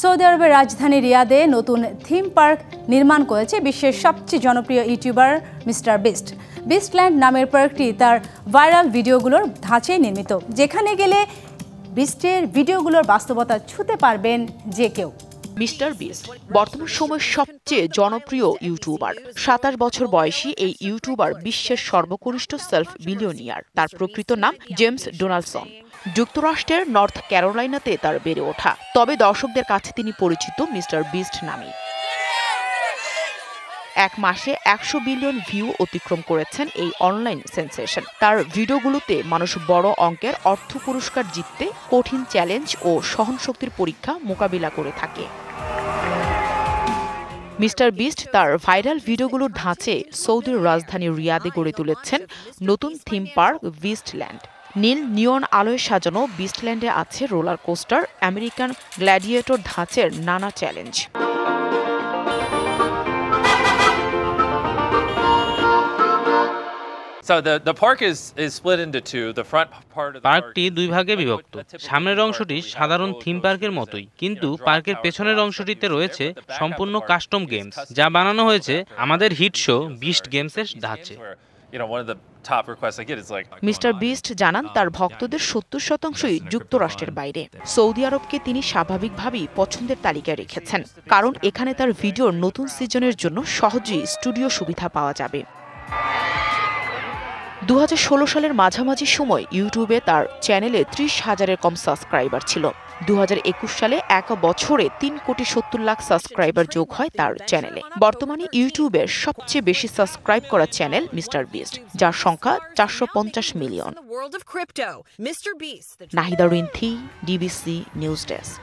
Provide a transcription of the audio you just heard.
Saudi আরবের রাজধানী রিয়াদে নতুন থিম পার্ক নির্মাণ করেছে বিশ্বের সবচেয়ে জনপ্রিয় ইউটিউবার মিস্টার বিস্ট। বিস্টল্যান্ড নামের পার্কটি তার ভাইরাল ভিডিওগুলোর ধাঁচে নির্মিত, যেখানে গেলে বিস্টের ভিডিওগুলোর বাস্তবতা ছুঁতে পারবেন যে কেউ। মিস্টার বিস্ট বর্তমান সময়ের সবচেয়ে জনপ্রিয় ইউটিউবার। 27 বছর বয়সী এই ইউটিউবার বিশ্বের সর্বকনিষ্ঠ সেলফ বিলিয়নিয়ার। তার প্রকৃত নাম জেমস ডোনাল্ডসন। যুক্তরাষ্ট্রের নর্থ ক্যারোলাইনাতে তার বেড়ে ওঠা, তবে দর্শকদের কাছে তিনি পরিচিত মিস্টার বিস্ট নামে। এক মাসে 100 বিলিয়ন ভিউ অতিক্রম করেছেন এই অনলাইন সেন্সেশন। তার ভিডিওগুলোতে মানুষ বড় অঙ্কের অর্থ পুরস্কার জিততে কঠিন চ্যালেঞ্জ ও সহনশক্তির পরীক্ষা মোকাবিলা করে থাকে। মিস্টার বিস্ট তার ভাইরাল ভিডিওগুলোর ধাঁচে সৌদির রাজধানী রিয়াদে গড়ে তুলেছেন নতুন থিম পার্ক বিস্টল্যান্ড। নীল নিয়ন আলোয় সাজানো বিস্টল্যান্ডে আছে রোলার কোস্টার, আমেরিকান গ্ল্যাডিয়েটর ধাঁচের নানা চ্যালেঞ্জ। পার্কটি দুই ভাগে বিভক্ত। সামনের অংশটি সাধারণ থিম পার্কের মতোই, কিন্তু পার্কের পেছনের অংশটিতে রয়েছে সম্পূর্ণ কাস্টম গেমস, যা বানানো হয়েছে আমাদের হিট শো বিস্ট গেমসের ধাঁচে। মিস্টার বিস্ট জানান তার ভক্তদের 70% যুক্তরাষ্ট্রের বাইরে। সৌদি আরবকে তিনি স্বাভাবিকভাবেই পছন্দের তালিকায় রেখেছেন, কারণ এখানে তার ভিডিওর নতুন সিজনের জন্য সহজেই স্টুডিও সুবিধা পাওয়া যাবে। 2016 সালের মাঝামাঝি সময় ইউটিউবে তার চ্যানেলে 30,000-এর কম সাবস্ক্রাইবার ছিল। 2021 সালে এক বছরে 3,70,00,000 সাবস্ক্রাইবার যোগ হয় তার চ্যানেলে। বর্তমানে ইউটিউবের সবচেয়ে বেশি সাবস্ক্রাইব করা চ্যানেল মিস্টার বিস্ট, যার সংখ্যা 450 million. Nahida Rinthi, DBC news desk.